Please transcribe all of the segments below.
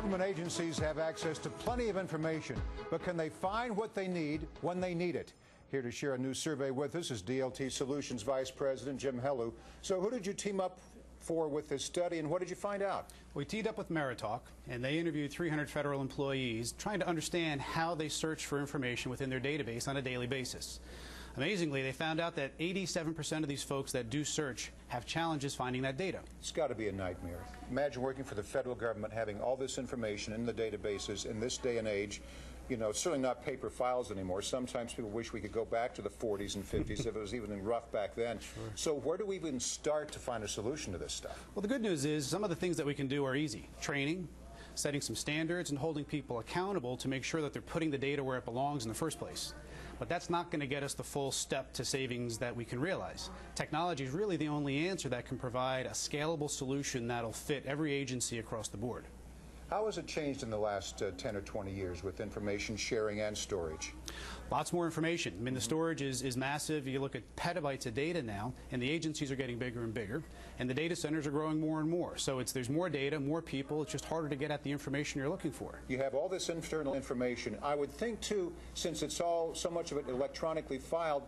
Government agencies have access to plenty of information, but can they find what they need when they need it? Here to share a new survey with us is DLT Solutions Vice President Jim Helou. So who did you team up for with this study, and what did you find out? We teamed up with Meritalk, and they interviewed 300 federal employees trying to understand how they search for information within their database on a daily basis. Amazingly, they found out that 87% of these folks that do search have challenges finding that data. It's got to be a nightmare. Imagine working for the federal government, having all this information in the databases in this day and age. You know, it's certainly not paper files anymore. Sometimes people wish we could go back to the 40s and 50s if it was even rough back then. Sure. So where do we even start to find a solution to this stuff? Well, the good news is some of the things that we can do are easy. Training, setting some standards, and holding people accountable to make sure that they're putting the data where it belongs in the first place. But that's not going to get us the full step to savings that we can realize. Technology is really the only answer that can provide a scalable solution that'll fit every agency across the board. How has it changed in the last 10 or 20 years with information sharing and storage? Lots more information. I mean, the storage is massive. You look at petabytes of data now, and the agencies are getting bigger and bigger, and the data centers are growing more and more. So there's more data, more people. It's just harder to get at the information you're looking for. You have all this internal information. I would think, too, since it's all so much of it electronically filed,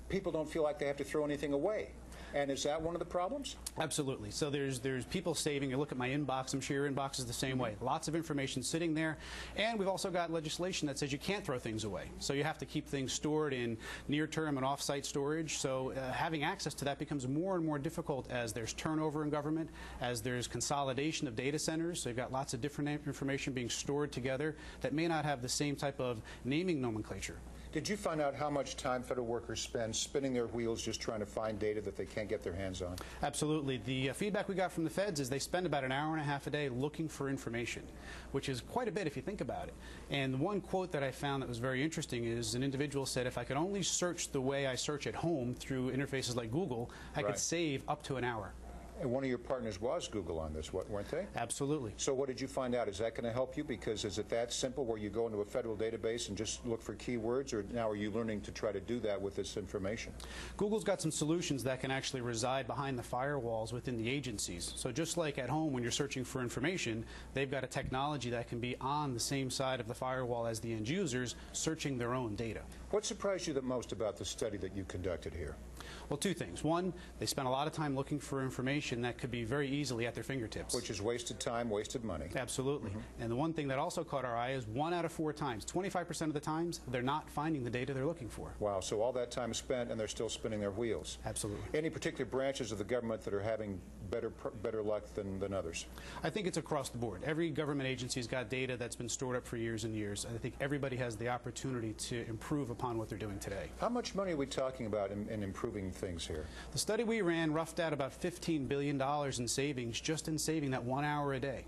people don't feel like they have to throw anything away. And is that one of the problems? Absolutely. So there's people saving. You look at my inbox, I'm sure your inbox is the same way. Lots of information sitting there. And we've also got legislation that says you can't throw things away. So you have to keep things stored in near-term and off-site storage. So having access to that becomes more and more difficult as there's turnover in government, as there's consolidation of data centers. So you've got lots of different information being stored together that may not have the same type of naming nomenclature. Did you find out how much time federal workers spend spinning their wheels just trying to find data that they can't get their hands on? Absolutely. The feedback we got from the feds is they spend about an hour and a half a day looking for information, which is quite a bit if you think about it. And the one quote that I found that was very interesting is an individual said, if I could only search the way I search at home through interfaces like Google, I could save up to an hour. And one of your partners was Google on this, weren't they? Absolutely. So what did you find out? Is that going to help you? Because is it that simple where you go into a federal database and just look for keywords, or now are you learning to try to do that with this information? Google's got some solutions that can actually reside behind the firewalls within the agencies. So just like at home when you're searching for information, they've got a technology that can be on the same side of the firewall as the end users searching their own data. What surprised you the most about the study that you conducted here? Well, two things. One, they spent a lot of time looking for information that could be very easily at their fingertips. Which is wasted time, wasted money. Absolutely. And the one thing that also caught our eye is 1 out of 4 times, 25% of the times, they're not finding the data they're looking for. Wow, so all that time spent and they're still spinning their wheels. Absolutely. Any particular branches of the government that are having better luck than others? I think it's across the board. Every government agency's got data that's been stored up for years and years. I think everybody has the opportunity to improve upon what they're doing today. How much money are we talking about in improving things here? The study we ran roughed out about $15 billion in savings just in saving that 1 hour a day.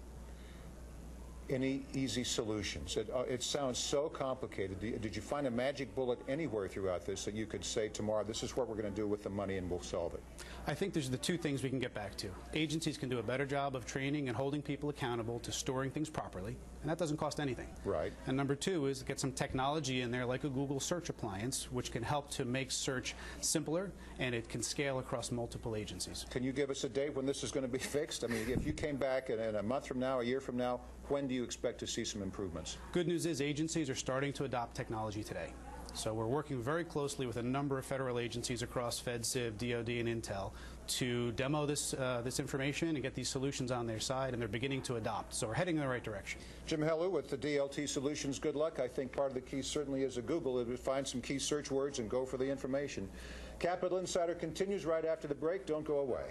Any easy solutions? It sounds so complicated. Did you find a magic bullet anywhere throughout this that you could say tomorrow, this is what we're going to do with the money and we'll solve it? I think there's the two things we can get back to. Agencies can do a better job of training and holding people accountable to storing things properly, and that doesn't cost anything. Right. And number two is get some technology in there like a Google search appliance, which can help to make search simpler, and it can scale across multiple agencies. Can you give us a date when this is going to be fixed? I mean, if you came back in a month from now, a year from now, when do you expect to see some improvements? Good news is agencies are starting to adopt technology today. So we're working very closely with a number of federal agencies across FedCiv, DOD, and Intel to demo this information and get these solutions on their side, and they're beginning to adopt. So we're heading in the right direction. Jim Helou with the DLT Solutions, good luck. I think part of the key certainly is a Google. It would find some key search words and go for the information. Capital Insider continues right after the break. Don't go away.